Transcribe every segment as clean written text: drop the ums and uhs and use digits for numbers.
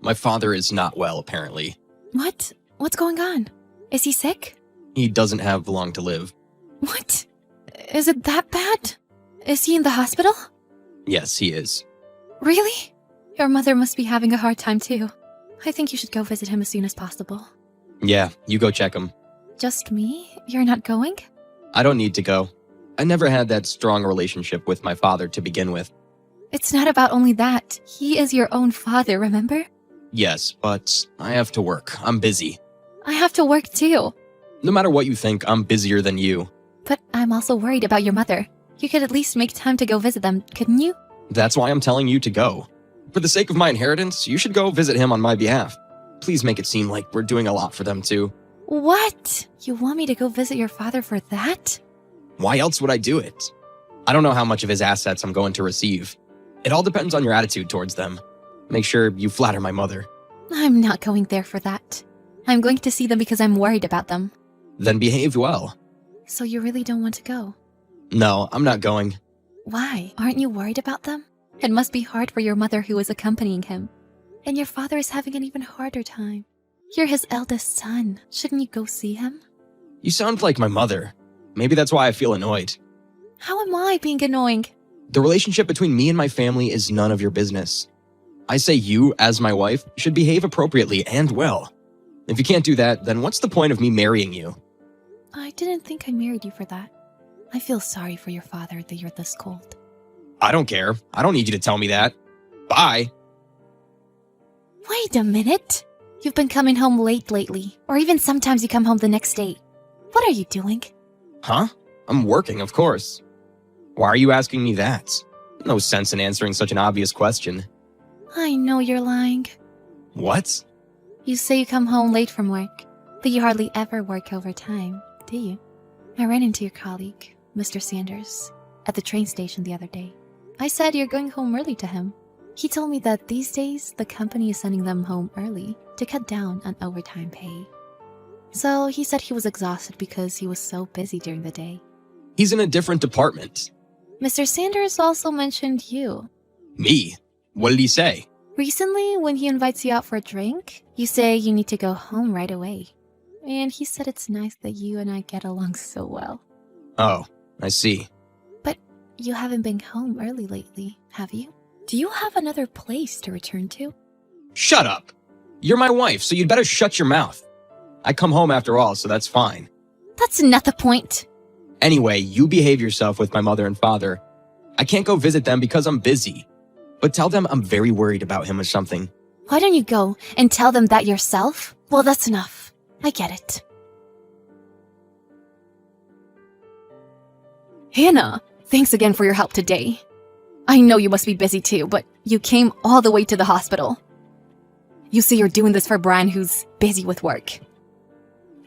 My father is not well, apparently. What? What's going on? Is he sick? He doesn't have long to live. What? Is it that bad? Is he in the hospital? Yes, he is. Really? Your mother must be having a hard time too. I think you should go visit him as soon as possible. Yeah, you go check him. Just me? You're not going? I don't need to go. I never had that strong relationship with my father to begin with. It's not about only that. He is your own father, remember? Yes, but I have to work. I'm busy. I have to work too. No matter what you think, I'm busier than you. But I'm also worried about your mother. You could at least make time to go visit them, couldn't you? That's why I'm telling you to go. For the sake of my inheritance, you should go visit him on my behalf. Please make it seem like we're doing a lot for them too. What? You want me to go visit your father for that? Why else would I do it? I don't know how much of his assets I'm going to receive. It all depends on your attitude towards them. Make sure you flatter my mother. I'm not going there for that. I'm going to see them because I'm worried about them. Then behave well. So you really don't want to go? No, I'm not going. Why? Aren't you worried about them? It must be hard for your mother who is accompanying him. And your father is having an even harder time. You're his eldest son. Shouldn't you go see him? You sound like my mother. Maybe that's why I feel annoyed. How am I being annoying? The relationship between me and my family is none of your business. I say you, as my wife, should behave appropriately and well. If you can't do that, then what's the point of me marrying you? I didn't think I married you for that. I feel sorry for your father that you're this cold. I don't care. I don't need you to tell me that. Bye. Wait a minute. You've been coming home late lately, or even sometimes you come home the next day. What are you doing? Huh? I'm working, of course. Why are you asking me that? No sense in answering such an obvious question. I know you're lying. What? You say you come home late from work, but you hardly ever work overtime, do you? I ran into your colleague, Mr. Sanders, at the train station the other day. I said you're going home early to him. He told me that these days the company is sending them home early to cut down on overtime pay. So he said he was exhausted because he was so busy during the day. He's in a different department. Mr. Sanders also mentioned you. Me? What did he say? Recently, when he invites you out for a drink, you say you need to go home right away. And he said it's nice that you and I get along so well. Oh, I see. But you haven't been home early lately, have you? Do you have another place to return to? Shut up! You're my wife, so you'd better shut your mouth. I come home after all, so that's fine. That's not the point. Anyway, you behave yourself with my mother and father. I can't go visit them because I'm busy. But tell them I'm very worried about him or something. Why don't you go and tell them that yourself? Well, that's enough. I get it. Hannah, thanks again for your help today. I know you must be busy too, but you came all the way to the hospital. You say you're doing this for Brian, who's busy with work.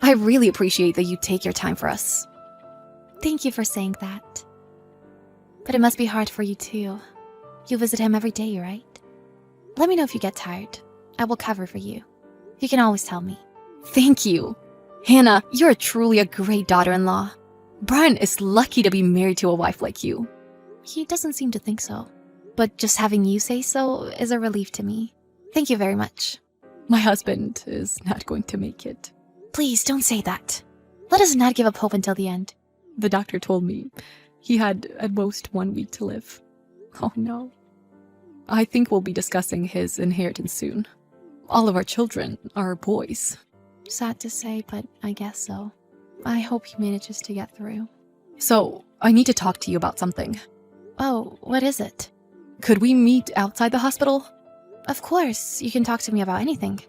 I really appreciate that you take your time for us. Thank you for saying that. But it must be hard for you too. You visit him every day, right? Let me know if you get tired. I will cover for you. You can always tell me. Thank you. Hannah, you're truly a great daughter-in-law. Brian is lucky to be married to a wife like you. He doesn't seem to think so. But just having you say so is a relief to me. Thank you very much. My husband is not going to make it. Please don't say that. Let us not give up hope until the end. The doctor told me he had at most 1 week to live. Oh no. I think we'll be discussing his inheritance soon. All of our children are boys. Sad to say, but I guess so. I hope he manages to get through. So, I need to talk to you about something. Oh, what is it? Could we meet outside the hospital? Of course, you can talk to me about anything.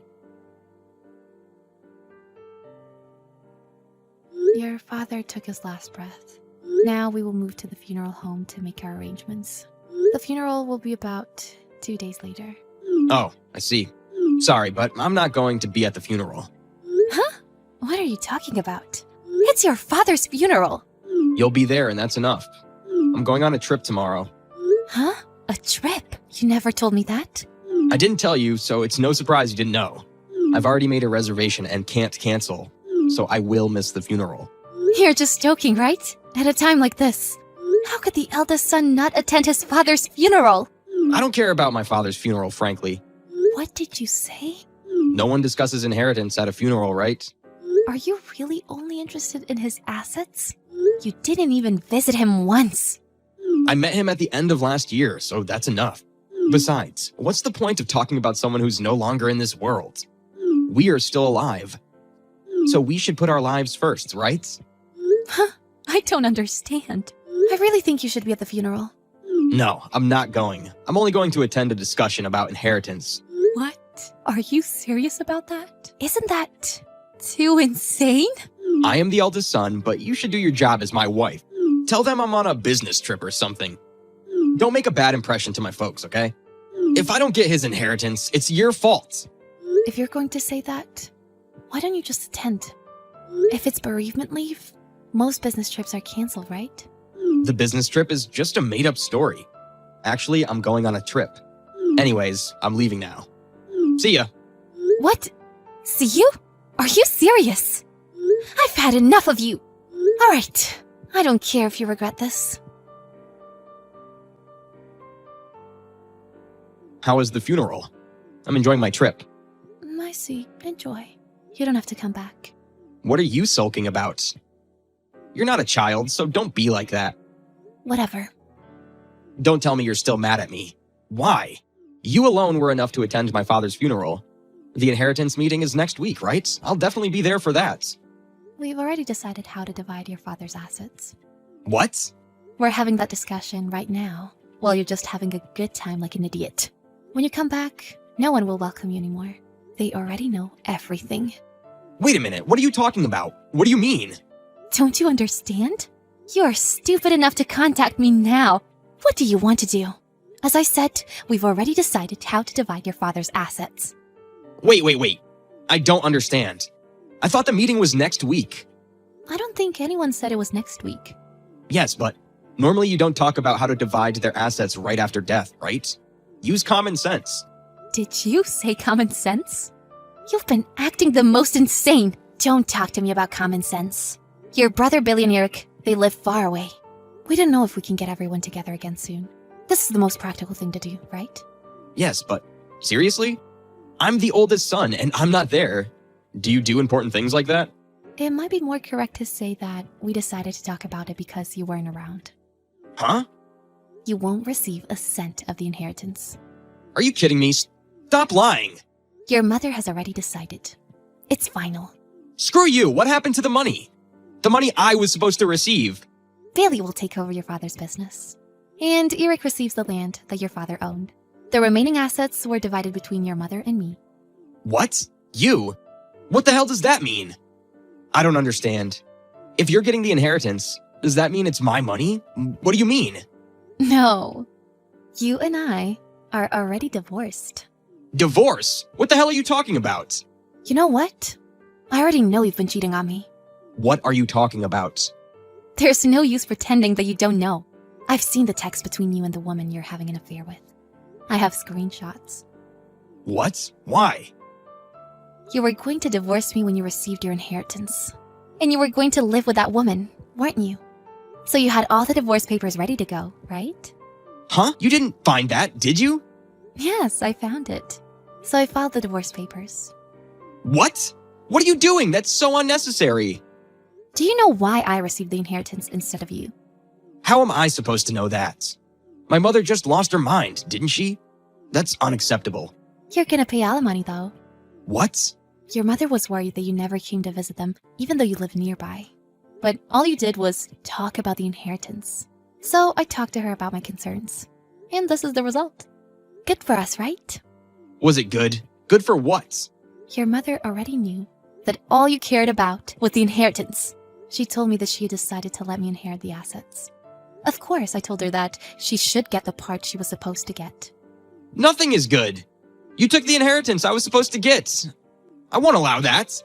Your father took his last breath. Now we will move to the funeral home to make our arrangements. The funeral will be about 2 days later. Oh, I see. Sorry, but I'm not going to be at the funeral. Huh? What are you talking about? It's your father's funeral. You'll be there and that's enough. I'm going on a trip tomorrow. Huh? A trip? You never told me that. I didn't tell you, so it's no surprise you didn't know. I've already made a reservation and can't cancel, so I will miss the funeral. You're just joking, right? At a time like this. How could the eldest son not attend his father's funeral? I don't care about my father's funeral, frankly. What did you say? No one discusses inheritance at a funeral, right? Are you really only interested in his assets? You didn't even visit him once. I met him at the end of last year, so that's enough. Besides, what's the point of talking about someone who's no longer in this world? We are still alive. So we should put our lives first, right? Huh? I don't understand. I really think you should be at the funeral. No, I'm not going. I'm only going to attend a discussion about inheritance. What? Are you serious about that? Isn't that too insane? I am the eldest son, but you should do your job as my wife. Tell them I'm on a business trip or something. Don't make a bad impression to my folks, okay? If I don't get his inheritance, it's your fault. If you're going to say that, why don't you just attend? If it's bereavement leave, most business trips are canceled, right? The business trip is just a made-up story. Actually, I'm going on a trip. Anyways, I'm leaving now. See ya. What? See you? Are you serious? I've had enough of you. All right. I don't care if you regret this. How was the funeral? I'm enjoying my trip. I see. Enjoy. You don't have to come back. What are you sulking about? You're not a child, so don't be like that. Whatever. Don't tell me you're still mad at me. Why? You alone were enough to attend my father's funeral. The inheritance meeting is next week, right? I'll definitely be there for that. We've already decided how to divide your father's assets. What? We're having that discussion right now, while you're just having a good time like an idiot. When you come back, no one will welcome you anymore. They already know everything. Wait a minute, what are you talking about? What do you mean? Don't you understand? You are stupid enough to contact me now. What do you want to do? As I said, we've already decided how to divide your father's assets. Wait. I don't understand. I thought the meeting was next week. I don't think anyone said it was next week. Yes, but normally you don't talk about how to divide their assets right after death, right? Use common sense. Did you say common sense? You've been acting the most insane. Don't talk to me about common sense. Your brother Billy and Eric, they live far away. We don't know if we can get everyone together again soon. This is the most practical thing to do, right? Yes, but seriously? I'm the oldest son and I'm not there. Do you do important things like that? It might be more correct to say that we decided to talk about it because you weren't around. Huh? You won't receive a cent of the inheritance. Are you kidding me? Stop lying. Your mother has already decided. It's final. Screw you. What happened to the money? The money I was supposed to receive. Bailey will take over your father's business. And Eric receives the land that your father owned. The remaining assets were divided between your mother and me. What? You? What the hell does that mean? I don't understand. If you're getting the inheritance, does that mean it's my money? What do you mean? No. You and I are already divorced. Divorce? What the hell are you talking about? You know what? I already know you've been cheating on me. What are you talking about? There's no use pretending that you don't know. I've seen the text between you and the woman you're having an affair with. I have screenshots. What? Why? You were going to divorce me when you received your inheritance. And you were going to live with that woman, weren't you? So you had all the divorce papers ready to go, right? Huh? You didn't find that, did you? Yes, I found it. So I filed the divorce papers. What? What are you doing? That's so unnecessary. Do you know why I received the inheritance instead of you? How am I supposed to know that? My mother just lost her mind, didn't she? That's unacceptable. You're gonna pay alimony, though. What? Your mother was worried that you never came to visit them, even though you live nearby. But all you did was talk about the inheritance. So I talked to her about my concerns. And this is the result. Good for us, right? Was it good? Good for what? Your mother already knew that all you cared about was the inheritance. She told me that she had decided to let me inherit the assets. Of course, I told her that she should get the part she was supposed to get. Nothing is good. You took the inheritance I was supposed to get. I won't allow that.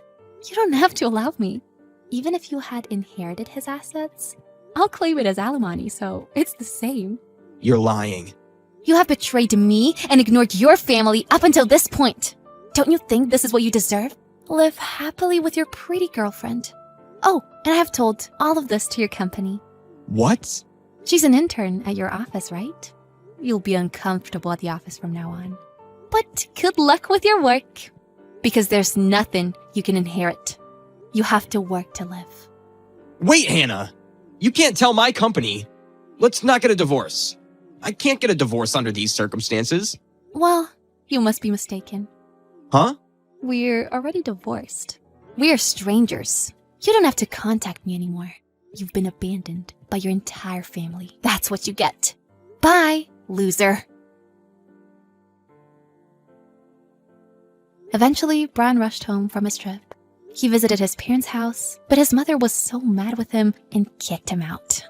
You don't have to allow me. Even if you had inherited his assets, I'll claim it as alimony, so it's the same. You're lying. You have betrayed me and ignored your family up until this point. Don't you think this is what you deserve? Live happily with your pretty girlfriend. Oh, and I have told all of this to your company. What? She's an intern at your office, right? You'll be uncomfortable at the office from now on. But good luck with your work. Because there's nothing you can inherit. You have to work to live. Wait, Hannah! You can't tell my company. Let's not get a divorce. I can't get a divorce under these circumstances. Well, you must be mistaken. Huh? We're already divorced. We are strangers. You don't have to contact me anymore. You've been abandoned by your entire family. That's what you get. Bye, loser. Eventually, Brian rushed home from his trip. He visited his parents' house, but his mother was so mad with him and kicked him out.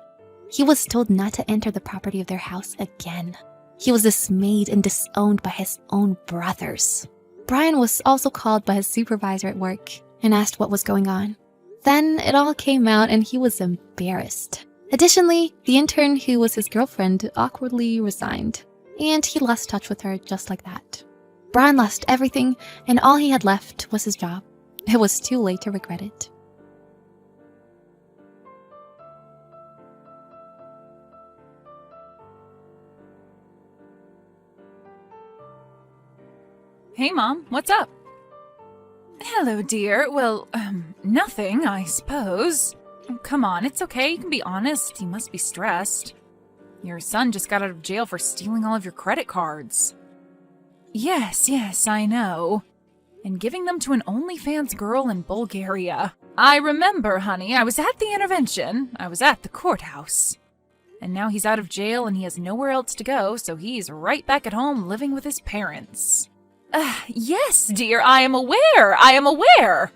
He was told not to enter the property of their house again. He was dismayed and disowned by his own brothers. Brian was also called by his supervisor at work and asked what was going on. Then it all came out and he was embarrassed. Additionally, the intern who was his girlfriend awkwardly resigned, and he lost touch with her just like that. Brian lost everything, and all he had left was his job. It was too late to regret it. Hey, Mom, what's up? Hello, dear. Well, nothing, I suppose. Oh, come on, it's okay. You can be honest. You must be stressed. Your son just got out of jail for stealing all of your credit cards. Yes, I know. And giving them to an OnlyFans girl in Bulgaria. I remember, honey. I was at the intervention. I was at the courthouse. And now he's out of jail and he has nowhere else to go, so he's right back at home living with his parents. Yes, dear, I am aware.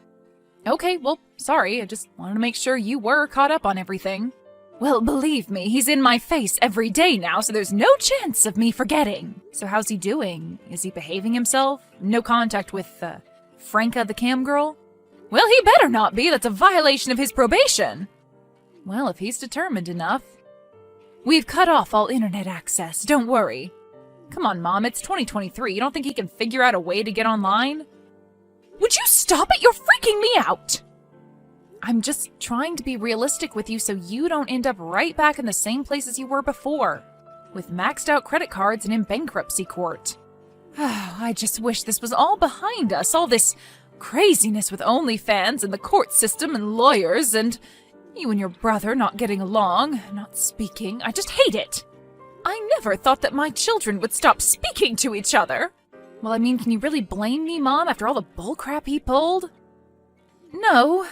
Okay, well, sorry, I just wanted to make sure you were caught up on everything. Well, believe me, he's in my face every day now, so there's no chance of me forgetting. So how's he doing? Is he behaving himself? No contact with, Franca the cam girl? Well, he better not be. That's a violation of his probation. Well, if he's determined enough. We've cut off all internet access, don't worry. Come on, Mom, it's 2023. You don't think he can figure out a way to get online? Would you stop it? You're freaking me out! I'm just trying to be realistic with you so you don't end up right back in the same place as you were before, with maxed out credit cards and in bankruptcy court. I just wish this was all behind us, all this craziness with OnlyFans and the court system and lawyers and you and your brother not getting along, not speaking. I just hate it. I never thought that my children would stop speaking to each other. Well, I mean, can you really blame me, Mom, after all the bullcrap he pulled? No,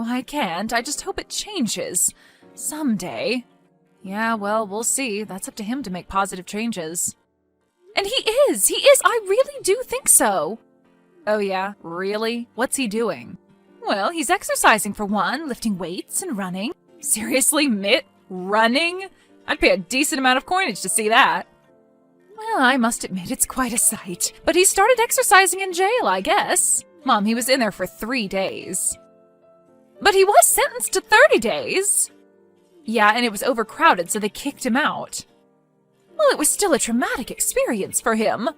I can't. I just hope it changes. Someday. Yeah, well, we'll see. That's up to him to make positive changes. And he is! I really do think so. Oh yeah, really? What's he doing? Well, he's exercising for one, lifting weights and running. Seriously, Mitt? Running? I'd pay a decent amount of coinage to see that. Well, I must admit, it's quite a sight. But he started exercising in jail, I guess. Mom, he was in there for 3 days. But he was sentenced to 30 days. Yeah, and it was overcrowded, so they kicked him out. Well, it was still a traumatic experience for him.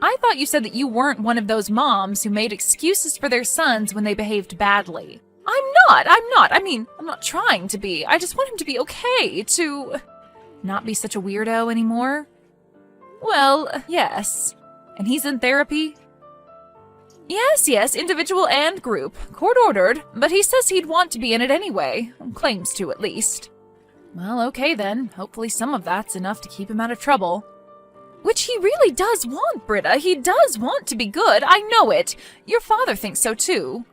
I thought you said that you weren't one of those moms who made excuses for their sons when they behaved badly. I'm not. I mean, I'm not trying to be. I just want him to be okay, to not be such a weirdo anymore. Well, yes. And he's in therapy? Yes, individual and group. Court-ordered, but he says he'd want to be in it anyway. Claims to, at least. Well, okay then. Hopefully some of that's enough to keep him out of trouble. Which he really does want, Britta. He does want to be good. I know it. Your father thinks so, too.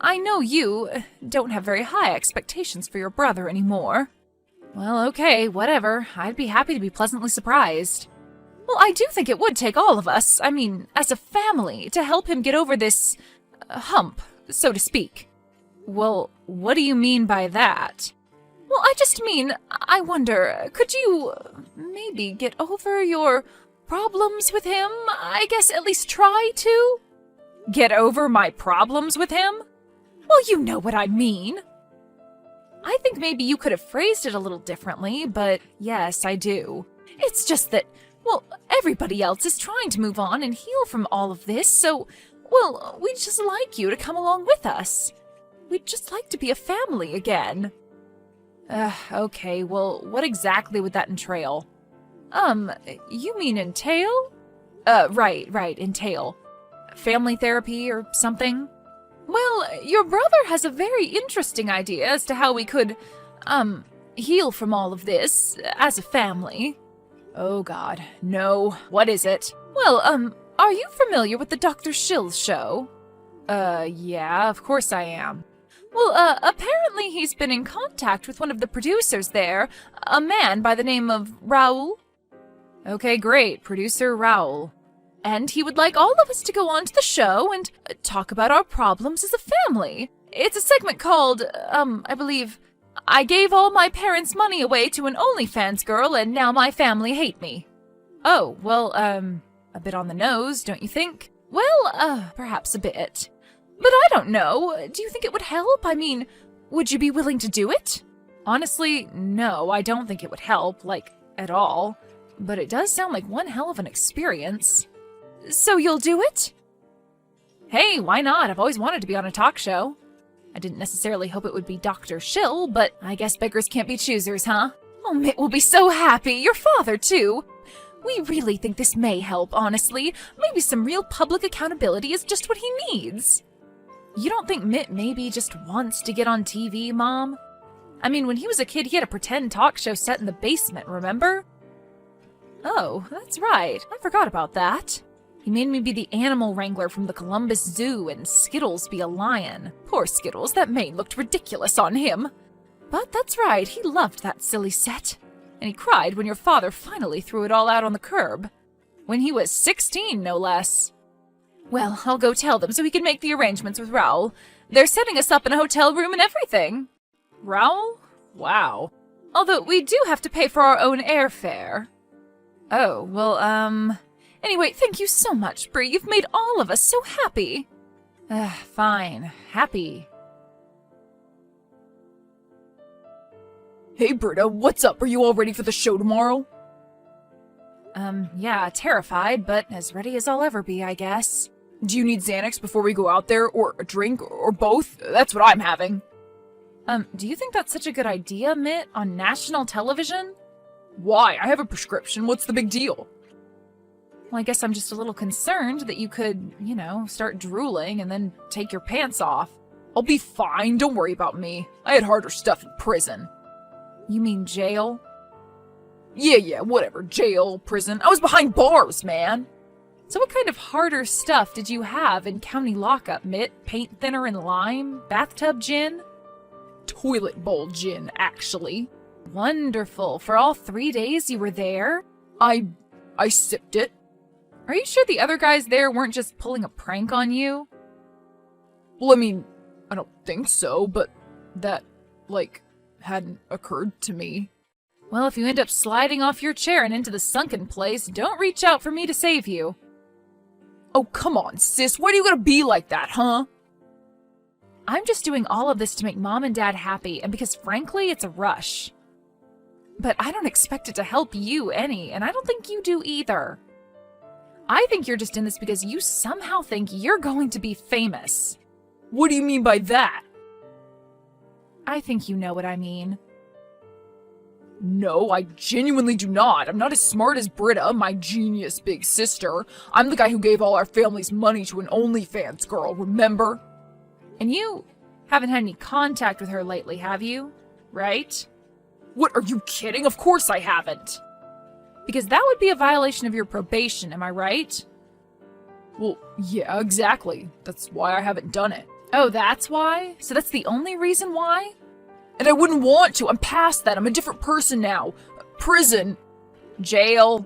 I know you don't have very high expectations for your brother anymore. Well, okay, whatever. I'd be happy to be pleasantly surprised. Well, I do think it would take all of us, I mean, as a family, to help him get over this hump, so to speak. Well, what do you mean by that? Well, I just mean, I wonder, could you maybe get over your problems with him? I guess at least try to? Get over my problems with him? Well, you know what I mean. I think maybe you could have phrased it a little differently, but yes, I do. It's just that, well, everybody else is trying to move on and heal from all of this, so, well, we'd just like you to come along with us. We'd just like to be a family again. Okay, well, what exactly would that entail? You mean entail? Right, entail? Family therapy or something? Well, your brother has a very interesting idea as to how we could, heal from all of this as a family. Oh God, no. What is it? Well, are you familiar with the Dr. Schill show? Yeah, of course I am. Well, apparently he's been in contact with one of the producers there, a man by the name of Raoul. Okay, great, producer Raoul. And he would like all of us to go on to the show and talk about our problems as a family. It's a segment called, I believe, I gave all my parents' money away to an OnlyFans girl and now my family hate me. Oh, well, a bit on the nose, don't you think? Well, perhaps a bit. But I don't know. Do you think it would help? I mean, would you be willing to do it? Honestly, no, I don't think it would help, like, at all. But it does sound like one hell of an experience. So you'll do it? Hey, why not? I've always wanted to be on a talk show. I didn't necessarily hope it would be Dr. Schill, but I guess beggars can't be choosers, huh? Oh, Mitt will be so happy. Your father, too. We really think this may help, honestly. Maybe some real public accountability is just what he needs. You don't think Mitt maybe just wants to get on TV, Mom? I mean, when he was a kid, he had a pretend talk show set in the basement, remember? Oh, that's right. I forgot about that. He made me be the animal wrangler from the Columbus Zoo and Skittles be a lion. Poor Skittles, that mane looked ridiculous on him. But that's right, he loved that silly set. And he cried when your father finally threw it all out on the curb. When he was 16, no less. Well, I'll go tell them so we can make the arrangements with Raoul. They're setting us up in a hotel room and everything. Raoul? Wow. Although we do have to pay for our own airfare. Oh, well, Anyway, thank you so much, Bree. You've made all of us so happy. Fine. Happy. Hey, Britta, what's up? Are you all ready for the show tomorrow? Yeah, terrified, but as ready as I'll ever be, I guess. Do you need Xanax before we go out there, or a drink, or both? That's what I'm having. Do you think that's such a good idea, Mitt, on national television? Why? I have a prescription. What's the big deal? Well, I guess I'm just a little concerned that you could, start drooling and then take your pants off. I'll be fine. Don't worry about me. I had harder stuff in prison. You mean jail? Yeah, whatever. Jail, prison. I was behind bars, man. So what kind of harder stuff did you have in county lockup, Mitt? Paint thinner and lime? Bathtub gin? Toilet bowl gin, actually. Wonderful. For all 3 days you were there? I sipped it. Are you sure the other guys there weren't just pulling a prank on you? Well, I mean, I don't think so, but that, hadn't occurred to me. Well, if you end up sliding off your chair and into the sunken place, don't reach out for me to save you. Oh, come on, sis. Why do you gotta be like that, huh? I'm just doing all of this to make Mom and Dad happy, and because frankly, it's a rush. But I don't expect it to help you any, and I don't think you do either. I think you're just in this because you somehow think you're going to be famous. What do you mean by that? I think you know what I mean. No, I genuinely do not. I'm not as smart as Britta, my genius big sister. I'm the guy who gave all our family's money to an OnlyFans girl, remember? And you haven't had any contact with her lately, have you? Right? What, are you kidding? Of course I haven't. Because that would be a violation of your probation, am I right? Well, yeah, exactly. That's why I haven't done it. Oh, that's why? So that's the only reason why? And I wouldn't want to. I'm past that. I'm a different person now. Prison. Jail.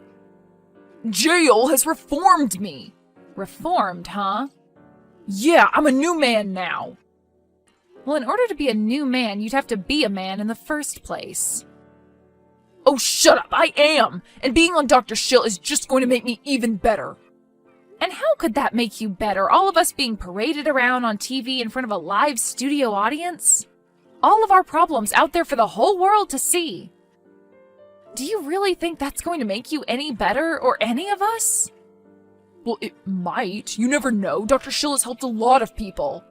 Jail has reformed me. Reformed, huh? Yeah, I'm a new man now. Well, in order to be a new man, you'd have to be a man in the first place. Oh, shut up! I am! And being on Dr. Schill is just going to make me even better. And how could that make you better? All of us being paraded around on TV in front of a live studio audience? All of our problems out there for the whole world to see. Do you really think that's going to make you any better, or any of us? Well, it might. You never know. Dr. Schill has helped a lot of people.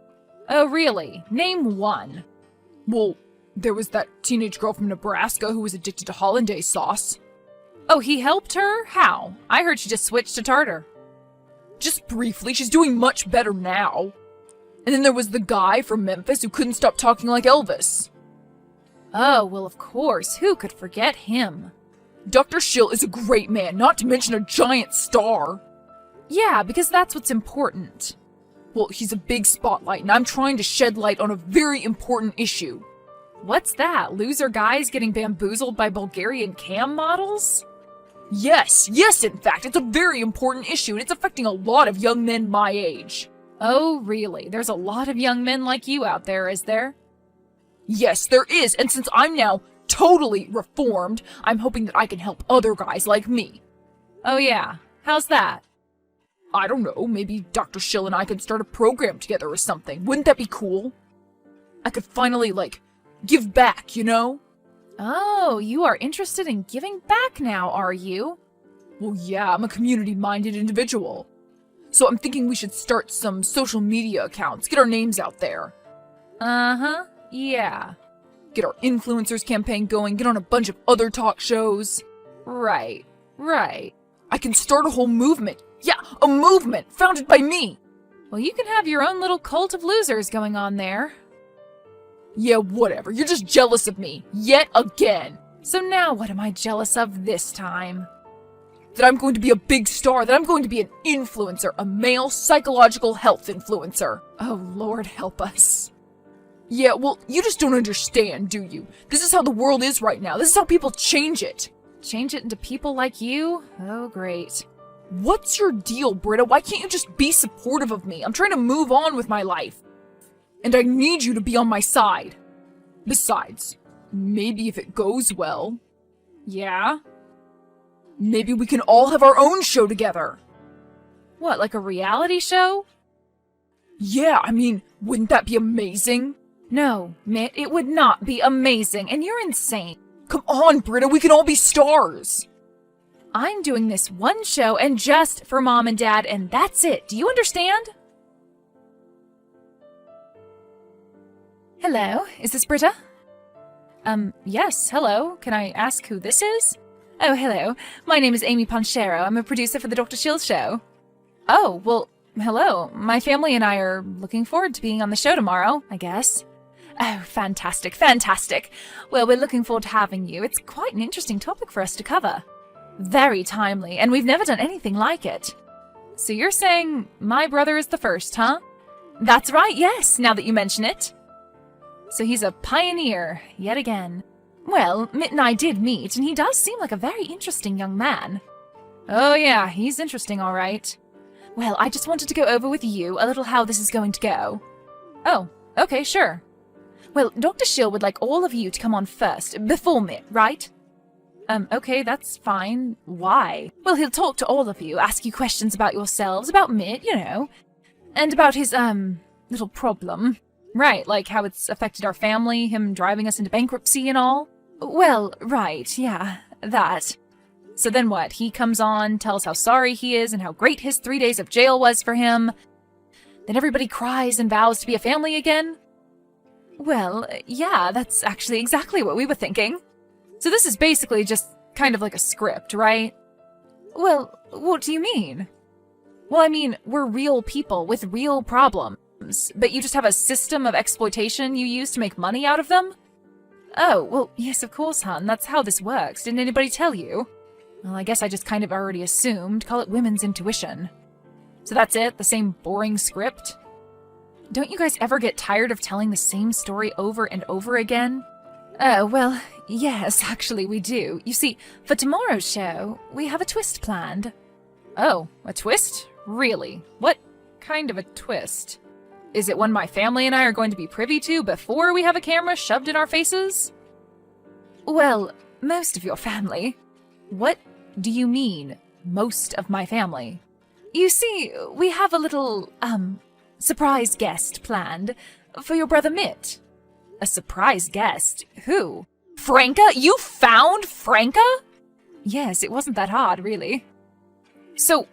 Oh, really? Name one. Well, there was that teenage girl from Nebraska who was addicted to hollandaise sauce. Oh, he helped her? How? I heard she just switched to tartar. Just briefly, she's doing much better now. And then there was the guy from Memphis who couldn't stop talking like Elvis. Oh, well, of course. Who could forget him? Dr. Schill is a great man, not to mention a giant star. Yeah, because that's what's important. Well, he's a big spotlight, and I'm trying to shed light on a very important issue. What's that? Loser guys getting bamboozled by Bulgarian cam models? Yes, in fact, it's a very important issue, and it's affecting a lot of young men my age. Oh, really? There's a lot of young men like you out there, is there? Yes, there is, and since I'm now totally reformed, I'm hoping that I can help other guys like me. Oh yeah, how's that? I don't know, maybe Dr. Schill and I could start a program together or something. Wouldn't that be cool? I could finally, give back, you know? Oh, you are interested in giving back now, are you? Well, yeah, I'm a community-minded individual. So I'm thinking we should start some social media accounts, get our names out there. Uh-huh, yeah. Get our influencers campaign going, get on a bunch of other talk shows. Right. I can start a whole movement. Yeah, a movement founded by me. Well, you can have your own little cult of losers going on there. Yeah, whatever. You're just jealous of me. Yet again. So now what am I jealous of this time? That I'm going to be a big star. That I'm going to be an influencer. A male psychological health influencer. Oh, Lord help us. Yeah, well, you just don't understand, do you? This is how the world is right now. This is how people change it. Change it into people like you? Oh, great. What's your deal, Britta? Why can't you just be supportive of me? I'm trying to move on with my life. And I need you to be on my side. Besides, maybe if it goes well, Yeah? maybe we can all have our own show together. What, like a reality show? Yeah, I mean, wouldn't that be amazing? No, Mitt, it would not be amazing, and you're insane. Come on, Britta, we can all be stars. I'm doing this one show and just for Mom and Dad, and that's it. Do you understand? Hello, is this Britta? Yes, hello. Can I ask who this is? Oh, hello. My name is Amy Ponchero. I'm a producer for the Dr. Shield show. Oh, well, hello. My family and I are looking forward to being on the show tomorrow, I guess. Oh, fantastic. Well, we're looking forward to having you. It's quite an interesting topic for us to cover. Very timely, and we've never done anything like it. So you're saying my brother is the first, huh? That's right, yes, now that you mention it. So he's a pioneer, yet again. Well, Mitt and I did meet, and he does seem like a very interesting young man. Oh yeah, he's interesting, all right. Well, I just wanted to go over with you a little how this is going to go. Oh, okay, sure. Well, Dr. Schill would like all of you to come on first, before Mitt, right? Okay, that's fine. Why? Well, he'll talk to all of you, ask you questions about yourselves, about Mitt, you know, and about his, little problem. Right, like how it's affected our family, him driving us into bankruptcy and all. Well, right, yeah, that. So then what? He comes on, tells how sorry he is and how great his 3 days of jail was for him. Then everybody cries and vows to be a family again? Well, yeah, that's actually exactly what we were thinking. So this is basically just kind of like a script, right? Well, what do you mean? Well, I mean, we're real people with real problems, but you just have a system of exploitation you use to make money out of them? Oh, well, yes, of course, hon, that's how this works. Didn't anybody tell you? Well, I guess I just kind of already assumed. Call it women's intuition. So that's it? The same boring script? Don't you guys ever get tired of telling the same story over and over again? Oh, well, yes, actually we do. You see, for tomorrow's show, we have a twist planned. Oh, a twist? Really? What kind of a twist? Is it one my family and I are going to be privy to before we have a camera shoved in our faces? Well, most of your family. What do you mean, most of my family? You see, we have a little, surprise guest planned for your brother Mitt. A surprise guest? Who? Franca? You found Franca? Yes, it wasn't that hard, really. So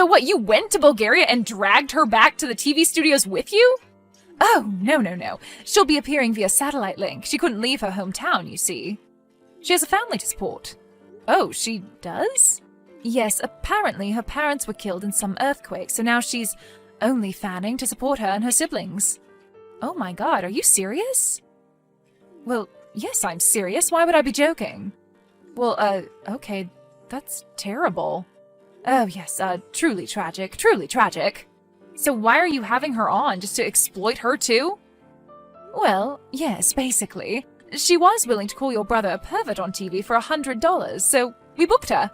what, you went to Bulgaria and dragged her back to the TV studios with you? Oh, no. She'll be appearing via satellite link. She couldn't leave her hometown, you see. She has a family to support. Oh, she does? Yes, apparently her parents were killed in some earthquake, so now she's only fanning to support her and her siblings. Oh my god, are you serious? Well, yes, I'm serious. Why would I be joking? Well, okay, that's terrible. Oh yes, truly tragic, truly tragic. So why are you having her on, just to exploit her too? Well, yes, basically. She was willing to call your brother a pervert on TV for $100, so we booked her.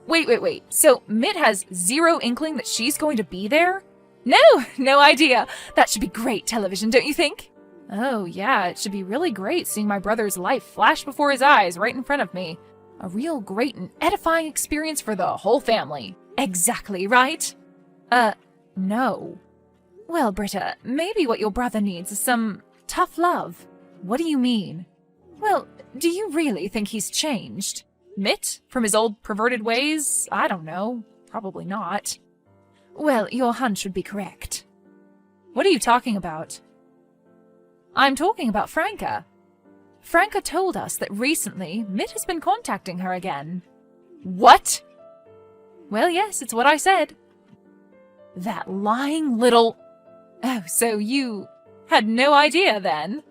Wait. So Mitt has zero inkling that she's going to be there? No idea. That should be great television, don't you think? Oh yeah, it should be really great seeing my brother's life flash before his eyes right in front of me. A real great and edifying experience for the whole family. Exactly, right? No. Well, Britta, maybe what your brother needs is some tough love. What do you mean? Well, do you really think he's changed? Mitt? From his old perverted ways? I don't know. Probably not. Well, your hunch would be correct. What are you talking about? I'm talking about Franca. Franca told us that recently Mitt has been contacting her again. What? Well, yes, it's what I said. That lying little... Oh, so you had no idea then?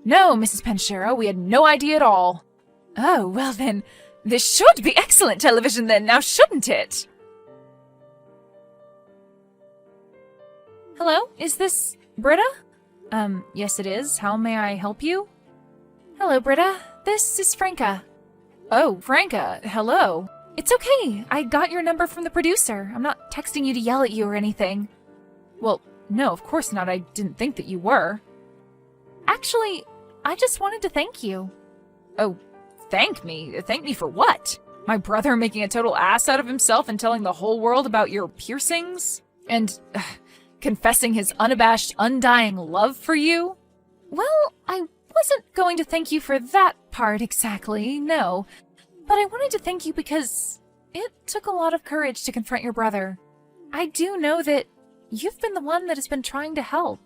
No, Mrs. Penshiro, we had no idea at all. Oh, well then, this should be excellent television then, now shouldn't it? Hello, is this Britta? Yes it is. How may I help you? Hello, Britta. This is Franca. Oh, Franca, hello. It's okay. I got your number from the producer. I'm not texting you to yell at you or anything. Well, no, of course not. I didn't think that you were. Actually, I just wanted to thank you. Oh, thank me? Thank me for what? My brother making a total ass out of himself and telling the whole world about your piercings? And confessing his unabashed, undying love for you? Well, I wasn't going to thank you for that part exactly, no. But I wanted to thank you because it took a lot of courage to confront your brother. I do know that you've been the one that has been trying to help.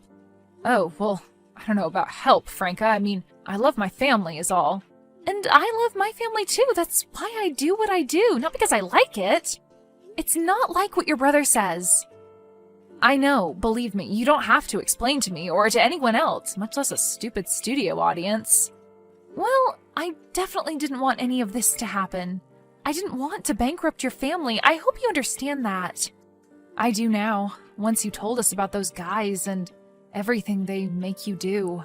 Oh, well, I don't know about help, Franca. I mean, I love my family is all. And I love my family too. That's why I do what I do, not because I like it. It's not like what your brother says. I know, believe me, you don't have to explain to me or to anyone else, much less a stupid studio audience. Well, I definitely didn't want any of this to happen. I didn't want to bankrupt your family. I hope you understand that. I do now, once you told us about those guys and everything they make you do.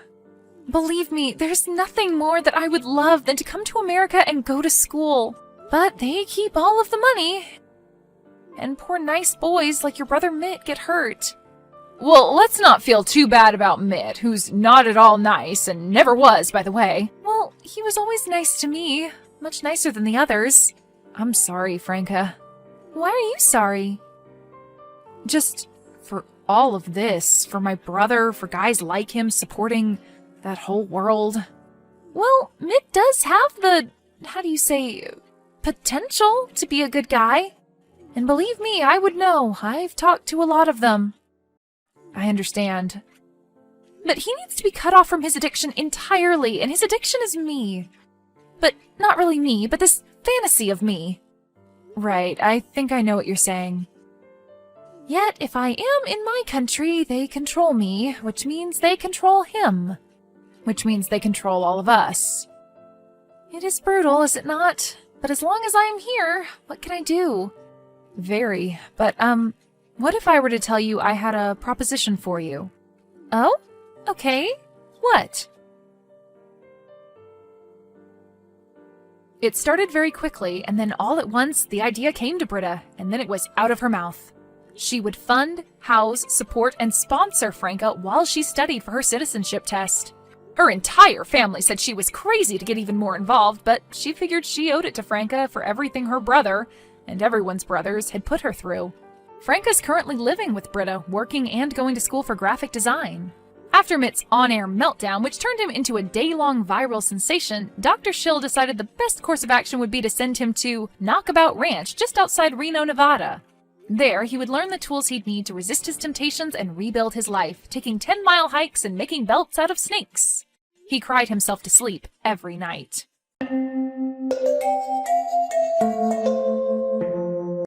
Believe me, there's nothing more that I would love than to come to America and go to school. But they keep all of the money. And poor nice boys like your brother Mitt get hurt. Well, let's not feel too bad about Mitt, who's not at all nice, and never was, by the way. Well, he was always nice to me. Much nicer than the others. I'm sorry, Franca. Why are you sorry? Just for all of this, for my brother, for guys like him supporting that whole world. Well, Mitt does have the, how do you say, potential to be a good guy. And believe me, I would know. I've talked to a lot of them. I understand. But he needs to be cut off from his addiction entirely, and his addiction is me. But not really me, but this fantasy of me. Right, I think I know what you're saying. Yet, if I am in my country, they control me, which means they control him. Which means they control all of us. It is brutal, is it not? But as long as I am here, what can I do? Very, but, what if I were to tell you I had a proposition for you? Oh? Okay. What? It started very quickly, and then all at once, the idea came to Britta, and then it was out of her mouth. She would fund, house, support, and sponsor Franca while she studied for her citizenship test. Her entire family said she was crazy to get even more involved, but she figured she owed it to Franca for everything her brother, and everyone's brothers, had put her through. Franca's currently living with Britta, working and going to school for graphic design. After Mitt's on-air meltdown, which turned him into a day-long viral sensation, Dr. Schill decided the best course of action would be to send him to Knockabout Ranch, just outside Reno, Nevada. There, he would learn the tools he'd need to resist his temptations and rebuild his life, taking 10-mile hikes and making belts out of snakes. He cried himself to sleep every night.